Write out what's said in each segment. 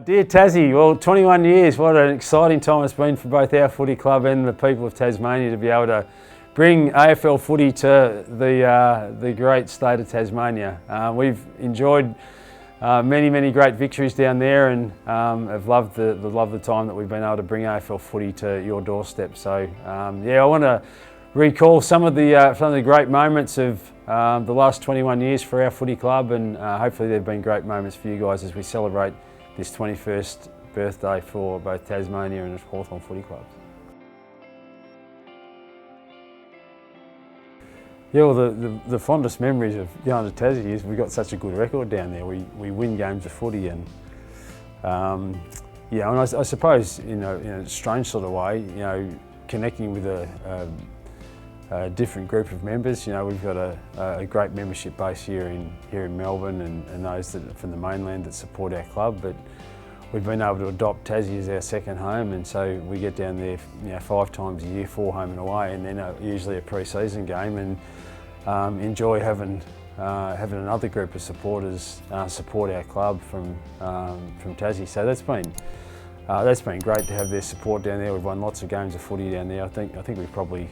Dear Tassie, well 21 years, what an exciting time it's been for both our footy club and the people of Tasmania to be able to bring AFL footy to the great state of Tasmania. We've enjoyed many great victories down there and have loved the time that we've been able to bring AFL footy to your doorstep. So yeah, I want to recall some of the great moments of the last 21 years for our footy club, and hopefully they've been great moments for you guys as we celebrate this 21st birthday for both Tasmania and Hawthorn footy clubs. Yeah, well, the fondest memories of going to Tassie is we've got such a good record down there. We win games of footy, and yeah, and I suppose in a strange sort of way, connecting with a different group of members. We've got a great membership base here in Melbourne, and those that from the mainland that support our club. But we've been able to adopt Tassie as our second home, and so we get down there 5 times a year, 4 home and away, and then usually a pre-season game, and enjoy having another group of supporters support our club from Tassie. So that's been great to have their support down there. We've won lots of games of footy down there. I think we've probably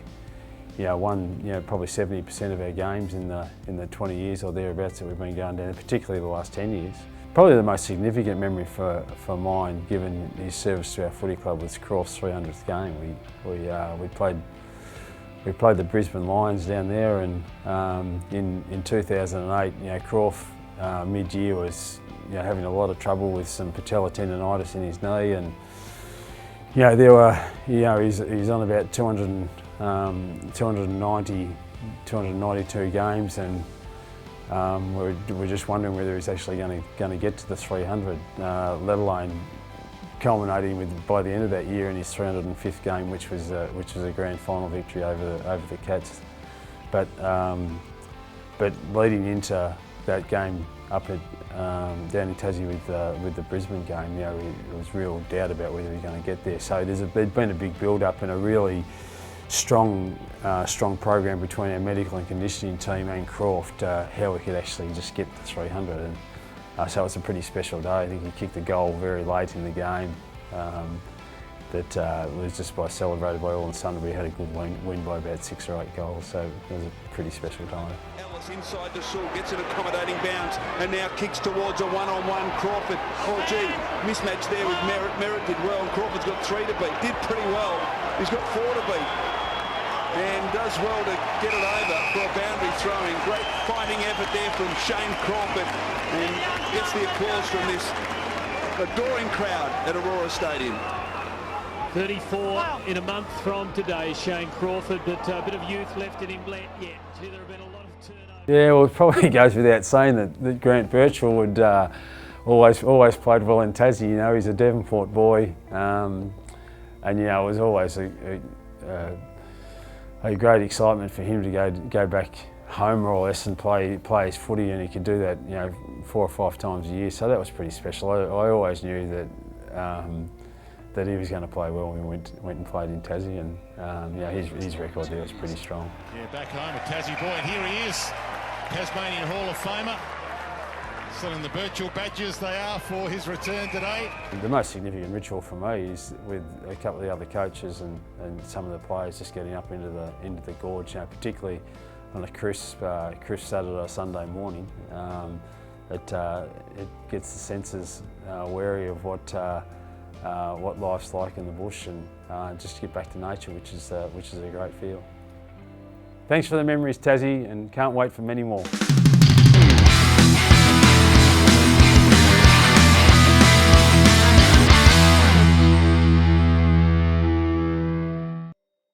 won probably 70% of our games in the 20 years or thereabouts that we've been going down there, particularly the last 10 years. Probably the most significant memory for mine, given his service to our footy club, was Croft's 300th game. We played the Brisbane Lions down there, and in 2008, Croft mid-year was having a lot of trouble with some patella tendonitis in his knee, and he's on about 292 games, and we're just wondering whether he's actually going to get to the 300, let alone culminating with by the end of that year in his 305th game, which was a grand final victory over the Cats. But leading into that game up at down in Tassie with the Brisbane game, there was real doubt about whether he was going to get there. So there's been a big build-up and a really strong program between our medical and conditioning team and Croft, how we could actually just get the 300. And so it's a pretty special day. I think he kicked a goal very late in the game that was just celebrated by all and sundry. We had a good win by about 6 or 8 goals, so it was a pretty special time. Ellis inside the Saul, gets an accommodating bounce, and now kicks towards a one-on-one Crawford. Oh gee, mismatch there with Merritt. Merritt did well, and Crawford's got 3 to beat. Did pretty well. He's got 4 to beat, and does well to get it over for a boundary throwing. Great fighting effort there from Shane Crawford, and gets the applause from this adoring crowd at Aurora Stadium. 34 in a month from today, Shane Crawford, but a bit of youth left in him yet. There have been a lot of turnover. Yeah, well, it probably goes without saying that Grant Birchall would always played well in Tassie. He's a Devonport boy, and it was always a great excitement for him to go back home more or less and play his footy, and he could do that 4 or 5 times a year. So that was pretty special. I always knew that he was going to play well when we went and played in Tassie, and his record there was pretty strong. Yeah, back home a Tassie boy, and here he is, Tasmanian Hall of Famer, selling the Birchall badges they are for his return today. The most significant ritual for me is with a couple of the other coaches and some of the players just getting up into the gorge, particularly on a crisp Saturday or Sunday morning. It gets the senses wary of what life's like in the bush, and just to get back to nature, which is a great feel. Thanks for the memories, Tassie, and can't wait for many more.